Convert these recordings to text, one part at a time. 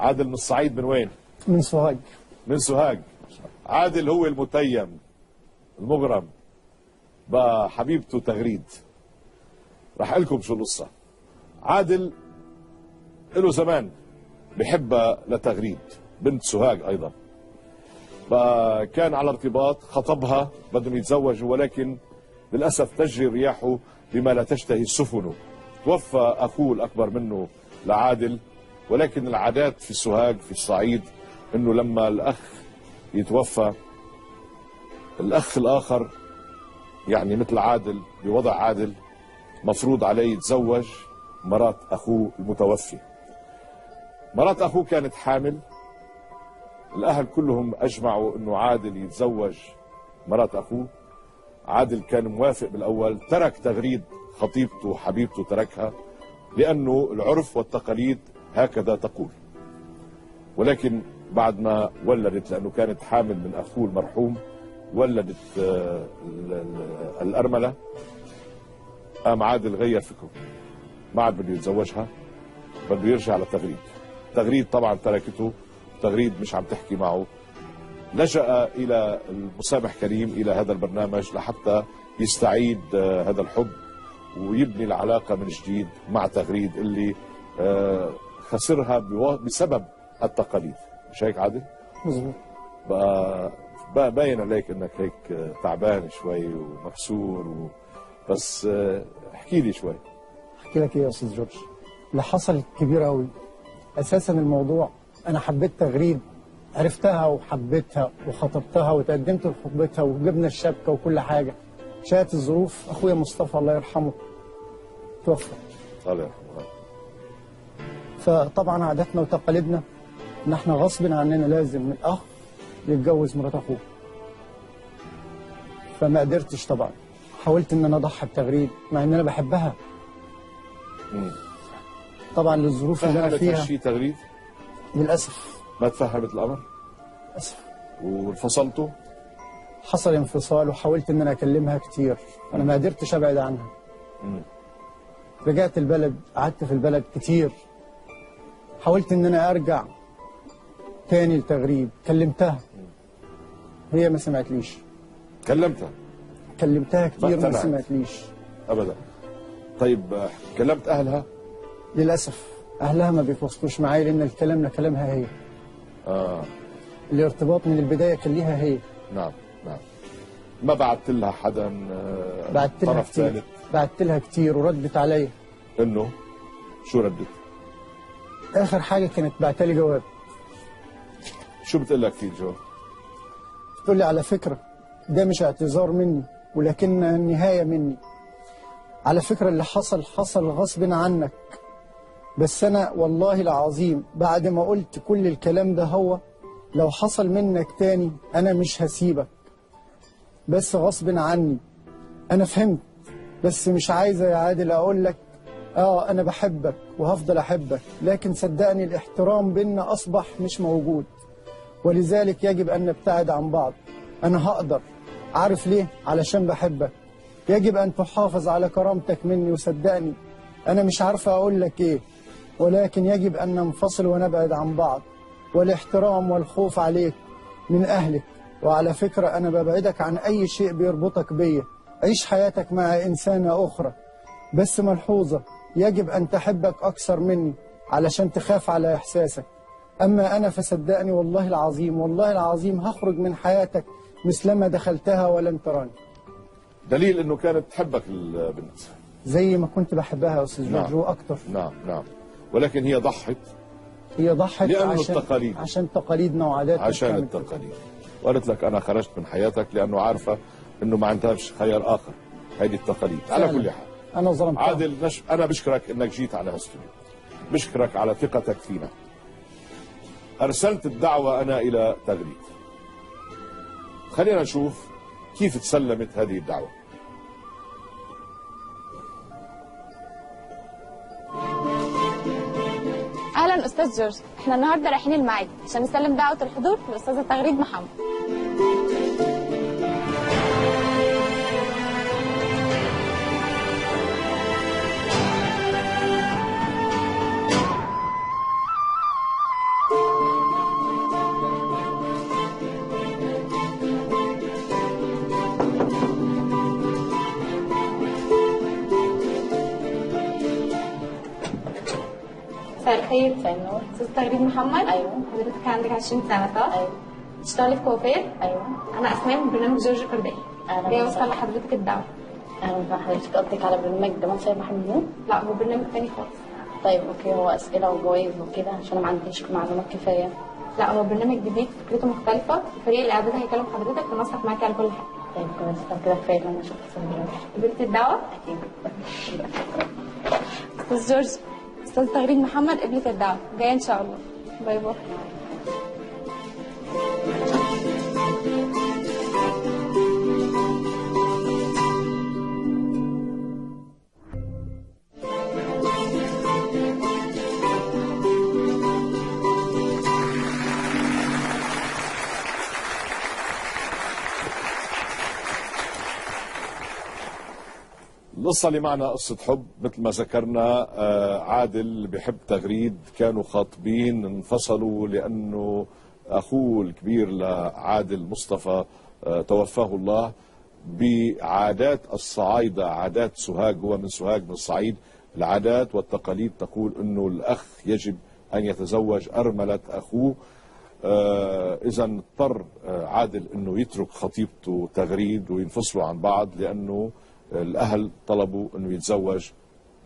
عادل من الصعيد، من وين؟ من سوهاج. من سوهاج. عادل هو المتيم المغرم بقى حبيبته تغريد. راح لكم شو القصة. عادل له زمان بحبها لتغريد، بنت سوهاج أيضا. فكان على ارتباط، خطبها، بدهم يتزوجوا، ولكن للأسف تجري رياحه بما لا تشتهي السفن. توفى أخوه الأكبر منه لعادل، ولكن العادات في سوهاج في الصعيد أنه لما الأخ يتوفى، الأخ الآخر يعني مثل عادل بوضع عادل مفروض عليه يتزوج مرات أخوه المتوفي. مرات أخوه كانت حامل، الأهل كلهم أجمعوا أنه عادل يتزوج مرات أخوه. عادل كان موافق بالأول، ترك تغريد خطيبته وحبيبته، تركها لأنه العرف والتقاليد هكذا تقول. ولكن بعد ما ولدت، لأنه كانت حامل من أخوه المرحوم، ولدت الأرملة، قام عادل غير فكره، ما عاد بده يتزوجها، بده يرجع لتغريد. تغريد طبعا تركته، تغريد مش عم تحكي معه. لجأ إلى المسامح كريم، إلى هذا البرنامج لحتى يستعيد هذا الحب ويبني العلاقة من جديد مع تغريد اللي خسرها بسبب التقاليد. مش هيك عادل؟ مظبوط. بقى باين عليك انك هيك تعبان شوي ومكسور بس احكي لي شوي. احكي لك ايه يا استاذ جورج؟ اللي حصل كبير قوي. اساسا الموضوع انا حبيت تغريد، عرفتها وحبيتها وخطبتها وتقدمت لخطبتها وجبنا الشبكه وكل حاجه. شاءت الظروف اخويا مصطفى الله يرحمه توفى. الله يرحمه. فطبعا عاداتنا وتقاليدنا ان احنا غصب عننا لازم الاخ يتجوز مرات اخوه. فما قدرتش طبعا، حاولت ان انا اضحي بتغريد مع ان انا بحبها. طبعا للظروف اللي انا فيها. شيء تغريد؟ للاسف ما تفهمت الامر؟ للاسف. وانفصلتوا؟ حصل انفصال وحاولت ان انا اكلمها كتير، انا ما قدرتش ابعد عنها. رجعت البلد، قعدت في البلد كتير، حاولت ان انا ارجع تاني لتغريد، كلمتها هي ما سمعتليش. كلمتها كتير ما سمعتليش ابدا. طيب كلمت اهلها؟ للاسف اهلها ما بيتواصلوش معايا لان الكلام لكلامها هي. الارتباط من البدايه كان ليها هي. نعم. ما بعت لها حدا؟ بعت لها كتير ثالث؟ بعت لها كتير وردت عليا. انه شو ردت؟ اخر حاجه كانت بعت لي جواب. شو بتقول لك في الجواب؟ بتقول لي على فكره ده مش اعتذار مني ولكن النهايه مني. على فكره اللي حصل غصب عنك، بس انا والله العظيم بعد ما قلت كل الكلام ده هو لو حصل منك تاني انا مش هسيبك، بس غصب عني. انا فهمت بس مش عايزه يا عادل اقول لك انا بحبك وهفضل احبك، لكن صدقني الاحترام بينا اصبح مش موجود، ولذلك يجب ان نبتعد عن بعض. انا هقدر، عارف ليه؟ علشان بحبك. يجب ان تحافظ على كرامتك مني، وصدقني انا مش عارفه اقول لك ايه، ولكن يجب ان ننفصل ونبعد عن بعض. والاحترام والخوف عليك من اهلك، وعلى فكره انا ببعدك عن اي شيء بيربطك بيا. عيش حياتك مع انسانه اخرى، بس ملحوظه يجب ان تحبك اكثر مني علشان تخاف على احساسك. اما انا فصدقني والله العظيم هخرج من حياتك مثلما دخلتها ولن تراني. دليل انه كانت تحبك البنت زي ما كنت بحبها يا استاذ جورج واكثر. نعم. ولكن هي ضحت لأنه التقاليد، عشان تقاليدنا وعاداتنا، عشان التقاليد. وقالت لك انا خرجت من حياتك لانه عارفه انه ما عندهاش خيار اخر، هذه التقاليد. على كل حال انا ظلمتها. عادل انا بشكرك انك جيت على هالاستوديو، بشكرك على ثقتك فينا. ارسلت الدعوه انا الى تغريد، خلينا نشوف كيف تسلمت هذه الدعوه. اهلا استاذ جورج، احنا النهارده رايحين المعادي عشان نسلم دعوه الحضور للاستاذه تغريد محمد. مساء الخير. مساء النور. استاذ تغريد محمد. ايوه. حضرتك عندك 20 سنه صح؟ ايوه. بتشتغلي في كوافير؟ ايوه. انا اسماء من برنامج جورج كرداي. أهلا جايه وسهلا. اوصل لحضرتك الدعوه. اهلا بحضرتك، قصدك على برنامج جمال سيد محمد؟ لا هو برنامج تاني خالص. طيب اوكي، هو اسئله وجوائز وكده عشان انا ما عنديش معلومات كفايه. لا هو برنامج جديد فكرته مختلفه، فريق الاعداد هيكلم حضرتك ونصحك معاكي على كل حاجه. طيب كويس، طب كده كفايه ان انا شفت البرنامج. قبلت الدعوه؟ اكيد. استاذ جورج، استاذ تغريد محمد قبلت الدعوه، جايه ان شاء الله. باي باي. القصة اللي معنا قصة حب مثل ما ذكرنا. عادل بحب تغريد، كانوا خاطبين انفصلوا لأنه أخوه الكبير لعادل مصطفى توفاه الله. بعادات الصعايدة، عادات سوهاج، هو من سوهاج من الصعيد، العادات والتقاليد تقول أنه الأخ يجب أن يتزوج أرملة أخوه. إذا اضطر عادل أنه يترك خطيبته تغريد وينفصلوا عن بعض لأنه الأهل طلبوا أنه يتزوج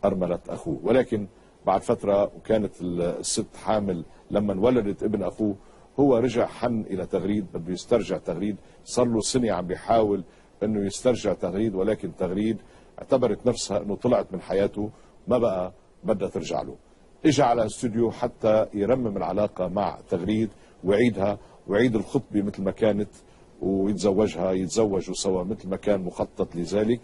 أرملة أخوه. ولكن بعد فترة وكانت الست حامل لما ولدت ابن أخوه، هو رجع حن إلى تغريد، بده يسترجع تغريد. صار له سنة عم بيحاول أنه يسترجع تغريد، ولكن تغريد اعتبرت نفسها أنه طلعت من حياته، ما بقى بدها ترجع له. اجى على الاستوديو حتى يرمم العلاقة مع تغريد ويعيدها ويعيد الخطبة مثل ما كانت ويتزوجها، يتزوجوا سوا مثل ما كان مخطط لذلك.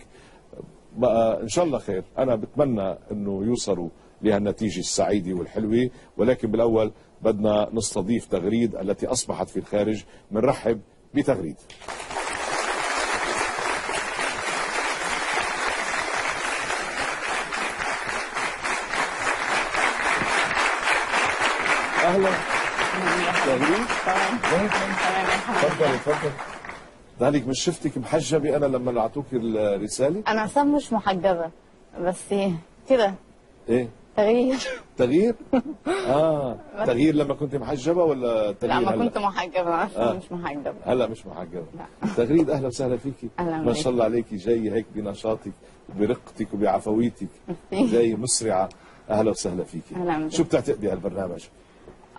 بقى ان شاء الله خير، انا بتمنى انه يوصلوا لهالنتيجه السعيده والحلوه. ولكن بالاول بدنا نستضيف تغريد التي اصبحت في الخارج. بنرحب بتغريد. اهلا تغريد. تفضل تفضل. ذلك مش شفتك محجبه انا لما اعطوك الرساله؟ انا اصلا مش محجبه، بس كده ايه تغيير. تغيير؟ تغيير لما كنت محجبه ولا تغيير لا، ما هلا؟ كنت محجبه، اصلا مش محجبه. هلا مش محجبه. لا. تغريد اهلا وسهلا فيكي. أهلا ما بك. شاء الله عليكي، جاي هيك بنشاطك وبرقتك وبعفويتك، ميرسي. جاي مسرعه. اهلا وسهلا فيكي. أهلا بك. شو بتعتقدي هالبرنامج؟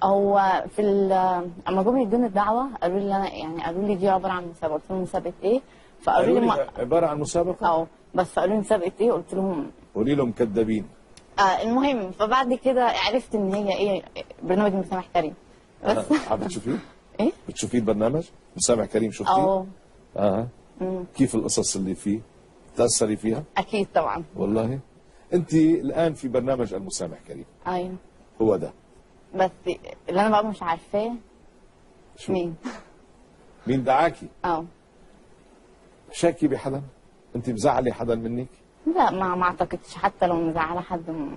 هو في اما جم يدوني الدعوه قالوا لي قالوا لي دي عباره عن مسابقه، قلت لهم مسابقه ايه؟ فقالوا لي عباره عن مسابقه؟ بس قالوا لي مسابقه ايه؟ قلت لهم قولي لهم كذابين. المهم، فبعد كده عرفت ان هي ايه، برنامج مسامح كريم. بس عم بتشوفيه؟ ايه؟ بتشوفيه البرنامج؟ مسامح كريم شفتيه؟ اه كيف القصص اللي فيه؟ تأثري فيها؟ اكيد طبعا. والله؟ انت الان في برنامج المسامح كريم. ايوه. هو ده. بس اللي انا بقى مش عارفاه شو؟ مين. مين دعاكي؟ اه. شاكي بحدا؟ انت مزعلي حدا منك؟ لا، ما اعتقدش، حتى لو مزعله حد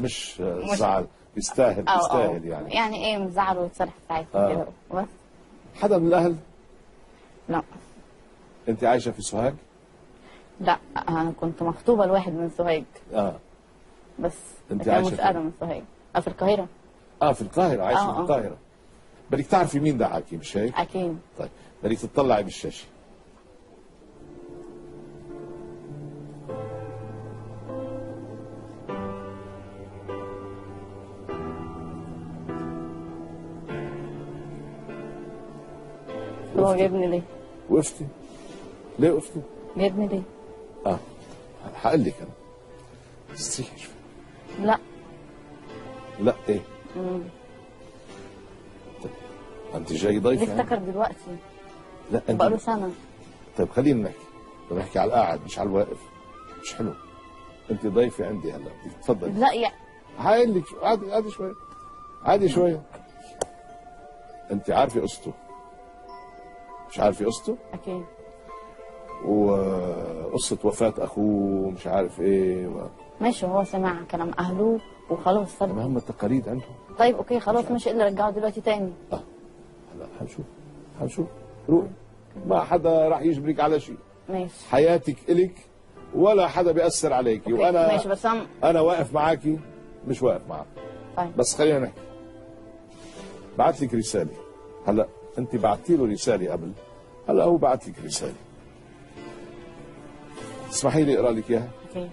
مش زعل، يستاهل يستاهل يعني. يعني ايه، مزعل ويتصالح ساعتها كده بس. حدا من الاهل؟ لا. انت عايشه في سوهاج؟ لا، انا كنت مخطوبه لواحد من سوهاج. بس انت كان عايشه مش فين؟ انا من سوهاج. في القاهره. في القاهره، عايشه في القاهره. بدك تعرفي مين دعاكي مش هيك؟ اكيد. طيب بدك تطلعي بالشاشه. هو جابني ليه؟ وقفتي؟ ليه وقفتي؟ جابني ليه؟ هقول لك انا. استريحي شوي. لا. لا ايه؟ طيب انت جاي ضيفه ليه افتكر دلوقتي؟ لا انت بقاله سنه. طيب خلينا نحكي، بدنا نحكي على القاعد مش على الواقف. مش حلو. انت ضيفه عندي هلا، بدك تفضلي. لا يا هقول لك عادي شوي، عادي شوي. انت عارفه قصته؟ مش عارفه قصته؟ اكيد. وقصه وفاه اخوه مش عارف ايه ماشي، هو سمع كلام اهله وخلاص صار. ما هم التقاليد عندهم. طيب اوكي خلاص، مش اللي رجعه دلوقتي تاني. هلا حنشوف روحي. ما حدا راح يجبرك على شيء. ماشي. حياتك إلك ولا حدا بيأثر عليكي. أوكي. وانا ماشي، بس انا واقف معاكي، مش واقف معك. طيب. بس خلينا نحكي. بعت لك رساله، هلا انت بعتي له رساله قبل، هلا هو بعت لك رساله، تسمحي لي اقرا لك اياها؟ اوكي.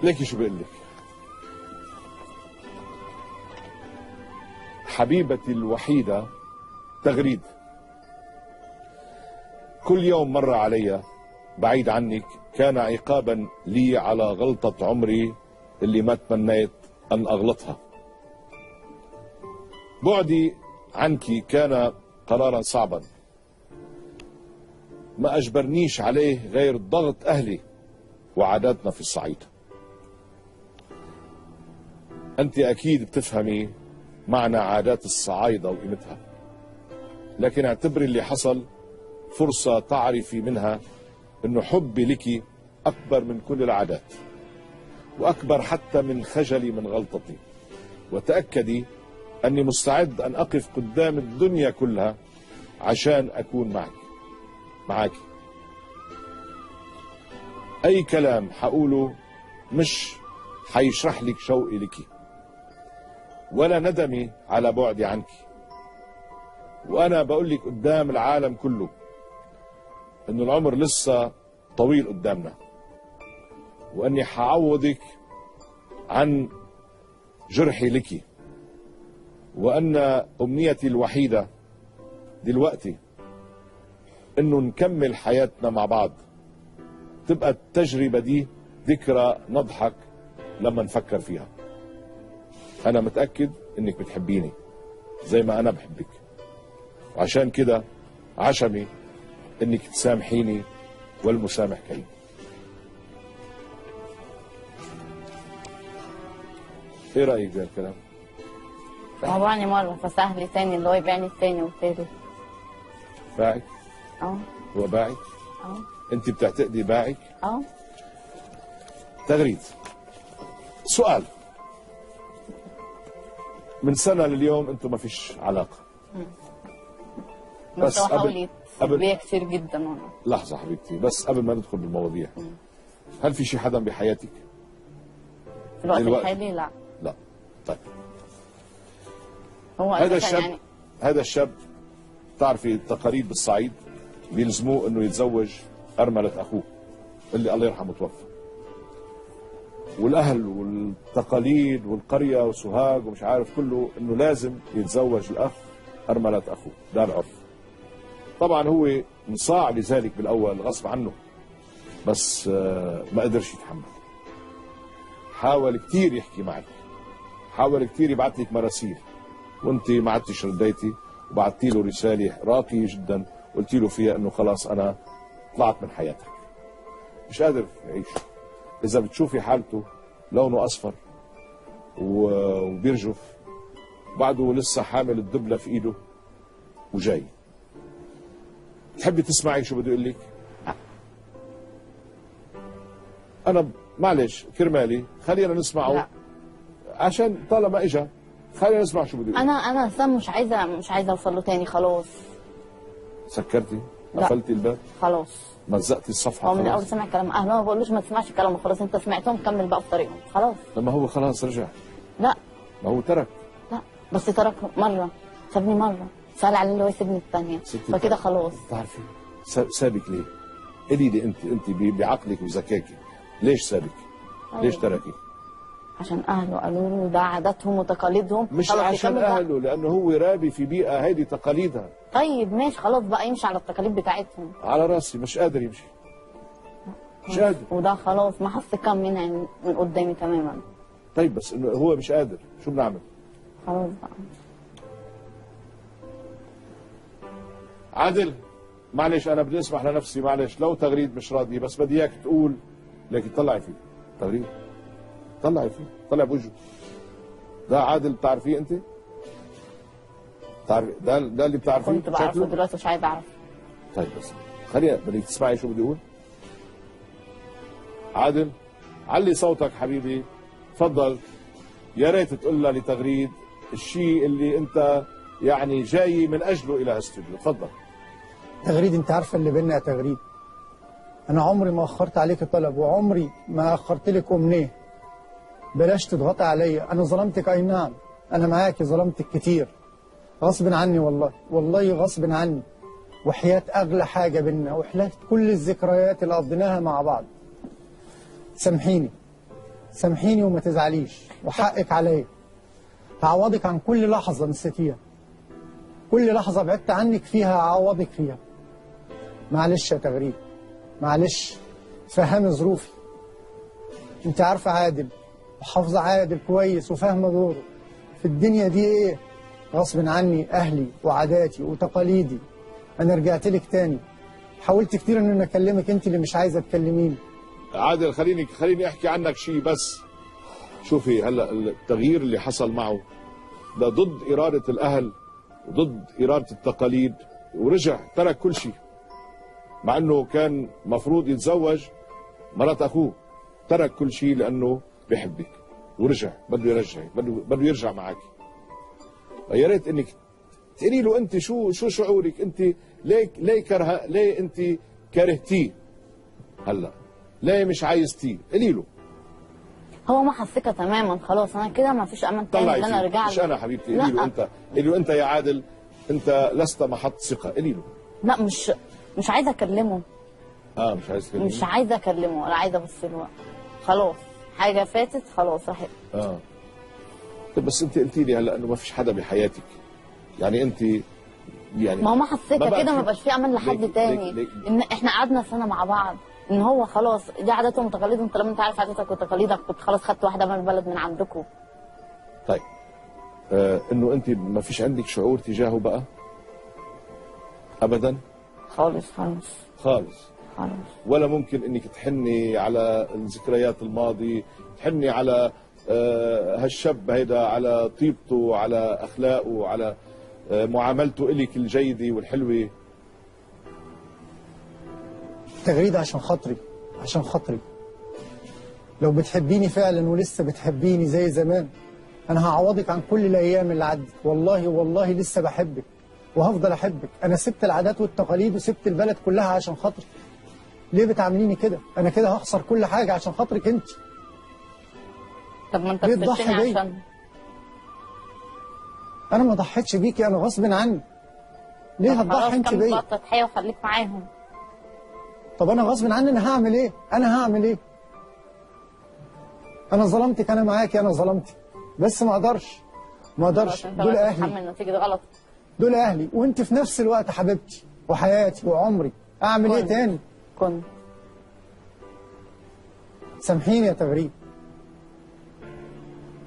ليكي شو بقول لك. حبيبتي الوحيدة تغريد، كل يوم مر علي بعيد عنك كان عقابا لي على غلطة عمري اللي ما تمنيت أن أغلطها. بعدي عنك كان قرارا صعبا ما أجبرنيش عليه غير ضغط أهلي وعاداتنا في الصعيد. أنت أكيد بتفهمي معنى عادات الصعايدة وقيمتها، لكن اعتبري اللي حصل فرصة تعرفي منها أنه حبي لك أكبر من كل العادات، وأكبر حتى من خجلي من غلطتي، وتأكدي أني مستعد أن أقف قدام الدنيا كلها عشان أكون معك. أي كلام حقوله مش حيشرح لك شوقي لك ولا ندمي على بعدي عنك، وأنا بقول لك قدام العالم كله إنه العمر لسه طويل قدامنا، وأني حعوضك عن جرحي لك، وأن أمنيتي الوحيدة دلوقتي إنه نكمل حياتنا مع بعض، تبقى التجربة دي ذكرى نضحك لما نفكر فيها. أنا متأكد إنك بتحبيني زي ما أنا بحبك، وعشان كده عشمي إنك تسامحيني، والمسامح كريم. إيه رأيك بهالكلام؟ هو باعني مرة فسهل لي تاني اللي هو يبيعني التاني والتالت. باعك؟ اه. هو باعك؟ اه. أنت بتعتقدي باعك؟ اه. تغريد. سؤال، من سنة لليوم أنتم ما فيش علاقة. بس هو قبل حاول بيا كتير جدا والله. لحظة حبيبتي، بس قبل ما ندخل بالمواضيع، هل في شي حدا بحياتك؟ في الوقت دلوقتي؟ الحالي لا. لا. طيب، هو هذا أساساً الشاب يعني هذا الشاب تعرفي التقاليد بالصعيد بيلزموه انه يتزوج أرملة اخوه اللي الله يرحمه توفى، والاهل والتقاليد والقريه وسوهاج ومش عارف كله انه لازم يتزوج الاخ أرملة اخوه، ده العرف. طبعا هو انصاع لذلك بالاول غصب عنه، بس ما قدرش يتحمل. حاول كثير يحكي معك، حاول كثير يبعث لك مراسيل، وانت ما عدتش رديتي، وبعثتي له رساله راقيه جدا قلت له فيها انه خلاص انا طلعت من حياتك، مش قادر يعيش. اذا بتشوفي حالته لونه اصفر وبيرجف، بعده لسه حامل الدبله في ايده وجاي. تحبي تسمعي شو بده يقول لك؟ انا معلش كرمالي خلينا نسمعه. لا. عشان طالما اجا خلينا نسمع شو بده يقول. انا سام مش عايزه اوصل له تاني خلاص. سكرتي؟ لا. قفلتي الباب؟ خلاص. مزقتي الصفحه؟ هو من الاول خلاص. سمع كلام اهله، ما بقولوش ما تسمعش كلامه، خلاص انت سمعتهم كمل بقى في طريقهم خلاص. لما هو خلاص رجع، لا. ما هو ترك. لا بس ترك مره، سابني مره، سأل عليه اللي هو يسيبني الثانيه، ستي فكده خلاص. بتعرفي سابك ليه؟ قولي لي انت بعقلك وذكائك ليش سابك؟ ليش تركك؟ عشان اهله قالوا له ده عاداتهم وتقاليدهم. مش خلاص عشان يكمل بقى. اهله، لانه هو رابي في بيئه هيدي تقاليدها. طيب ماشي خلاص بقى يمشي على التقاليد بتاعتهم. على راسي، مش قادر يمشي، مش قادر. وده خلاص ما حس كم منها من قدامي تماما. طيب بس انه هو مش قادر، شو بنعمل؟ خلاص بقى. عادل معلش انا بدي اسمح لنفسي، معلش لو تغريد مش راضي، بس بدي اياك تقول، لكن طلعي فيه تغريد، طلعي فيه، طلع بوجهه. ده عادل بتعرفيه انت؟ بتعرفي ده اللي بتعرفيه؟ كنت بعرفه شكله؟ دلوقتي مش عايزه اعرف. طيب بس خلينا بدك تسمعي شو بدي اقول. عادل علي صوتك حبيبي، تفضل. يا ريت تقول لها لتغريد الشيء اللي انت يعني جاي من اجله الى هالاستوديو، تفضل. تغريد، انت عارفه اللي بينا يا تغريد، أنا عمري ما أخرت عليك طلب، وعمري ما أخرت لك أمنية. بلاش تضغطي عليا، أنا ظلمتك أي نعم، أنا معاكي ظلمتك كتير، غصب عني والله، والله غصب عني، وحياة أغلى حاجة بينا، وحياة كل الذكريات اللي قضيناها مع بعض. سامحيني، سامحيني وما تزعليش، وحقك عليا. هعوضك عن كل لحظة نسيتيها، كل لحظة بعدت عنك فيها هعوضك فيها. معلش يا تغريد، معلش، فهمي ظروفي. انت عارفة عادل وحافظة عادل كويس وفاهمة دوره في الدنيا دي ايه. غصب عني أهلي وعاداتي وتقاليدي. أنا رجعت لك تاني، حاولت كتير إن أنا أكلمك، أنت اللي مش عايزة تكلميني. عادل خليني احكي عنك شيء بس. شوفي هلا التغيير اللي حصل معه ده ضد إرادة الأهل وضد إرادة التقاليد، ورجع ترك كل شيء، مع انه كان مفروض يتزوج مرات اخوه. ترك كل شيء لانه بيحبك ورجع بده يرجعك، بده يرجع معك. يا ريت انك تقولي له انت شو شعورك، انت ليه انت كرهتيه هلا، ليه مش عايزتيه؟ قولي له. هو ما حسكها تماما، خلاص انا كده ما فيش امل تاني ان انا ارجع له. مش انا حبيبتي، قولي له انت، قولي له انت يا عادل، انت لست محط ثقه، قولي له. لا مش عايزه اكلمه. مش عايز تكلمه؟ مش عايزه اكلمه ولا عايزه ابص له، خلاص حاجه فاتت خلاص راحت. طيب بس انت قلتي لي هلا انه ما فيش حدا بحياتك، يعني انت يعني ما هو ما حسيتها كده، ما بقاش في امل لحد تاني. ليك. ان احنا قعدنا سنه مع بعض، ان هو خلاص دي عاداتهم وتقاليدهم، طالما انت عارف عاداتك وتقاليدك كنت خلاص خدت واحده من البلد من عندكم. طيب انه انت ما فيش عندك شعور تجاهه بقى ابدا؟ خالص ولا ممكن انك تحني على الذكريات الماضي، تحني على هالشاب هيدا، على طيبته، على اخلاقه، على معاملته الك الجيده والحلوه؟ تغريد عشان خاطري، عشان خاطري، لو بتحبيني فعلا ولسه بتحبيني زي زمان، انا هعوضك عن كل الايام اللي عدت. والله والله لسه بحبك وهفضل احبك. انا سبت العادات والتقاليد وسبت البلد كلها عشان خاطرك. ليه بتعامليني كده؟ انا كده هخسر كل حاجه عشان خاطرك انت. طب ما انت ليه بتضحي تضحي بيا؟ عشان انا ما ضحيتش بيكي، انا غصب عني. ليه هتضحي انت بيا؟ خلاص كمل تضحيه وخليك معاهم. طب انا غصب عني، انا هعمل ايه؟ انا هعمل ايه؟ انا ظلمتك، انا معاكي، انا ظلمتك، بس ما اقدرش دول اهلي، تتحمل نتيجه غلط. دول اهلي، وانت في نفس الوقت حبيبتي وحياتي وعمري. اعمل ايه تاني؟ سامحيني يا تغريد.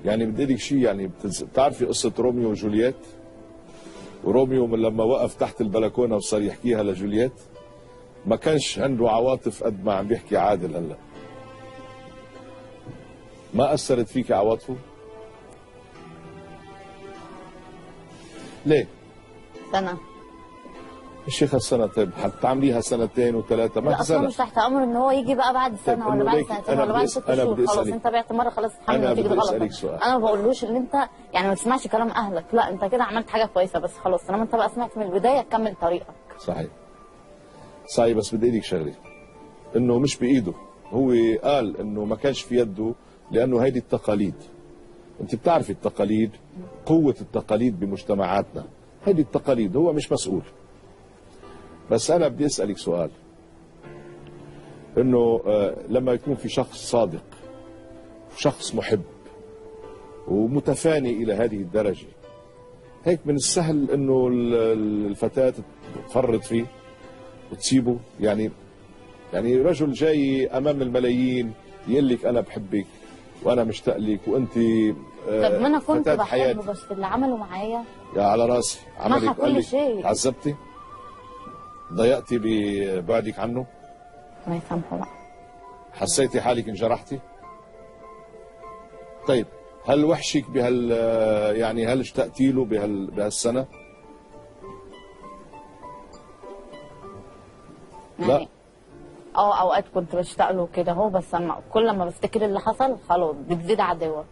يعني بدي لك شيء، يعني بتعرفي قصه روميو وجولييت؟ وروميو من لما وقف تحت البلكونه وصار يحكيها لجولييت ما كانش عنده عواطف قد ما عم بيحكي عادل هلا. ما اثرت فيك عواطفه؟ ليه؟ سنه. الشيخ السنة. طيب حتعمليها سنتين وثلاثة، ما لا اصلا مش تحت امر ان هو يجي بقى بعد سنه ولا بعد سنتين ولا بعد 6 شهور. خلاص انت بعت مره، خلاص تتحمل نتيجه غلط. انا ما بقولوش ان انت يعني ما تسمعش كلام اهلك، لا انت كده عملت حاجه كويسه، بس خلاص طالما انت بقى سمعت من البدايه كمل طريقك. صحيح بس بدي ايدك شغله، انه مش بايده. هو قال انه ما كانش في يده لانه هيدي التقاليد. انت بتعرفي التقاليد، قوه التقاليد بمجتمعاتنا، هيدي التقاليد، هو مش مسؤول. بس أنا بدي أسألك سؤال، إنه لما يكون في شخص صادق، شخص محب ومتفاني إلى هذه الدرجة، هيك من السهل إنه الفتاة تفرط فيه وتسيبه؟ يعني رجل جاي أمام الملايين يقول لك أنا بحبك وأنا مشتاق لك وأنت طب ما أنا كنت بحبه، بس اللي عمله معايا يا على راسي عملك كل شيء. عذبتي؟ ضيقتي ببعدك عنه؟ ما يسامحه بقى. حسيتي حالك انجرحتي؟ طيب هل وحشك يعني هل اشتقتي له بهالسنة؟ لا. اوقات كنت بشتاق له كده هو، بس كل ما بفتكر اللي حصل خلاص بتزيد عداوة.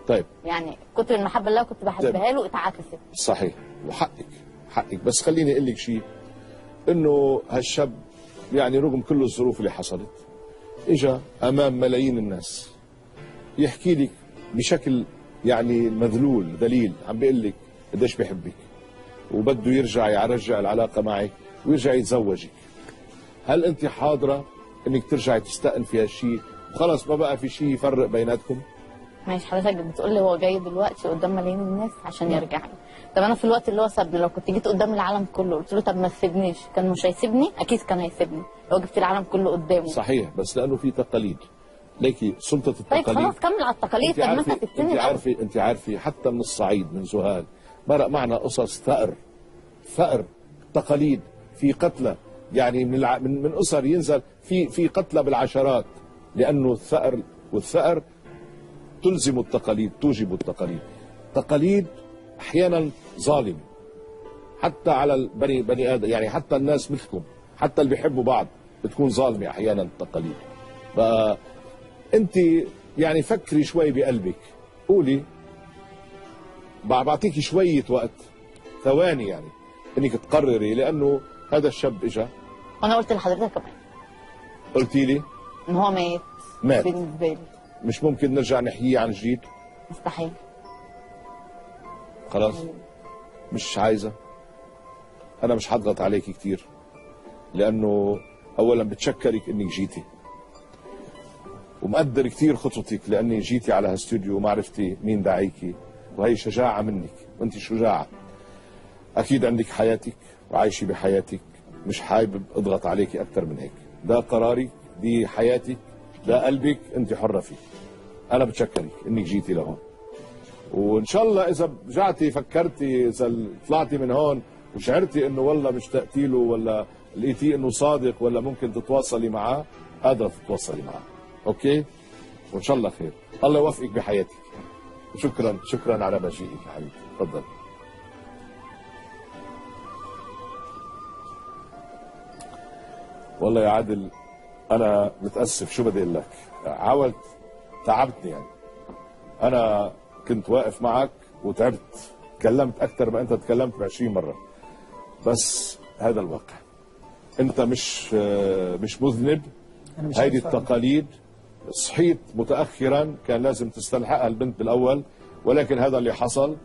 طيب يعني كتر المحبة اللي كنت بحبها له اتعكست. صحيح، وحقك، بس خليني اقول لك شيء، انه هالشاب يعني رغم كل الظروف اللي حصلت اجا امام ملايين الناس يحكي لك بشكل يعني مذلول دليل، عم بيقول لك قديش بيحبك وبده يرجع العلاقه معك ويرجع يتزوجك. هل انت حاضره انك ترجعي تستأنفي هالشيء وخلص ما بقى في شيء يفرق بيناتكم؟ ماشي، حضرتك بتقول لي هو جاي دلوقتي قدام ملايين الناس عشان يرجع لي. طب انا في الوقت اللي هو سابني، لو كنت جيت قدام العالم كله قلت له طب ما تسيبنيش، كان مش هيسيبني؟ اكيد كان هيسيبني لو جبت العالم كله قدامه. صحيح، بس لانه في تقاليد، ليكي سلطه التقاليد. طيب خلاص كمل على التقاليد. طب ما انت هتبتدي. انت عارفه حتى من الصعيد من زهال مرق معنا قصص ثأر تقاليد، في قتلى يعني من اسر ينزل في قتلى بالعشرات، لانه الثأر والثأر تلزم التقاليد توجب التقاليد. تقاليد احيانا ظالمه حتى على بني ادم، يعني حتى الناس مثلكم حتى اللي بيحبوا بعض بتكون ظالمه احيانا التقاليد. فانت يعني فكري شوي بقلبك، قولي بعطيكي شويه وقت، ثواني يعني انك تقرري، لانه هذا الشاب اجا. وانا قلت لحضرتك كمان، قلتي لي ان هو مات بالنسبه لي. مش ممكن نرجع نحييه عن جديد؟ مستحيل. خلاص مش عايزه، انا مش هضغط عليكي كتير، لانه اولا بتشكرك انك جيتي ومقدر كثير خطوتك، لاني جيتي على هالاستوديو وما عرفتي مين داعيكي، وهي شجاعه منك وانت شجاعه. اكيد عندك حياتك وعايشه بحياتك، مش حابب اضغط عليكي اكثر من هيك. ده قراري، دي حياتك، ده قلبك، انت حره فيه. انا بتشكرك انك جيتي لهون، وان شاء الله اذا رجعتي فكرتي، اذا طلعتي من هون وشعرتي انه والله مشتقتي له، ولا لقيتيه انه صادق، ولا ممكن تتواصلي معاه، قادره تتواصلي معاه. اوكي؟ وان شاء الله خير. الله يوفقك بحياتك. شكرا على مجيئك يا حبيبتي. تفضل. والله يا عادل انا متاسف، شو بدي اقول لك، حاولت، تعبتني يعني. انا كنت واقف معك وتعبت، تكلمت اكثر ما انت تكلمت ب20 مره، بس هذا الواقع. انت مش مذنب، هيدي التقاليد. صحيت متاخرا، كان لازم تستلحقها البنت بالاول، ولكن هذا اللي حصل.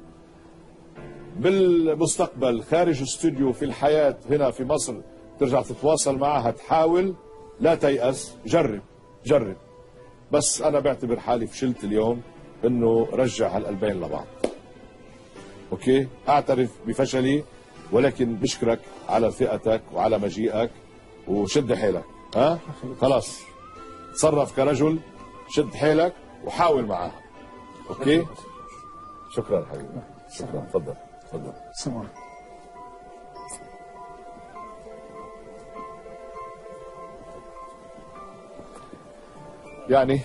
بالمستقبل خارج استوديو في الحياه هنا في مصر ترجع تتواصل معها، تحاول، لا تيأس، جرب. بس انا بعتبر حالي فشلت اليوم انه رجع هالقلبين لبعض. اوكي؟ اعترف بفشلي، ولكن بشكرك على ثقتك وعلى مجيئك، وشد حيلك. خلاص تصرف كرجل، شد حيلك وحاول معها. اوكي؟ شكرا حبيبي، شكرا. تفضل. سمع. يعني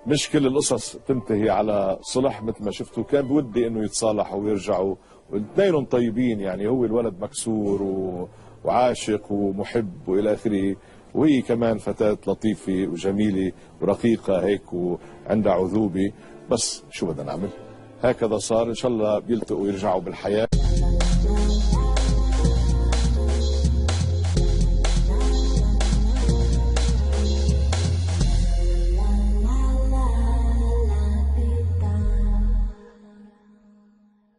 مش كل القصص تنتهي على صلح مثل ما شفتوا، كان بودي انه يتصالحوا ويرجعوا، والاثنين طيبين، يعني هو الولد مكسور وعاشق ومحب والى اخره، وهي كمان فتاة لطيفة وجميلة ورقيقة هيك وعندها عذوبة. بس شو بدنا نعمل؟ هكذا صار. ان شاء الله بيلتقوا ويرجعوا بالحياة.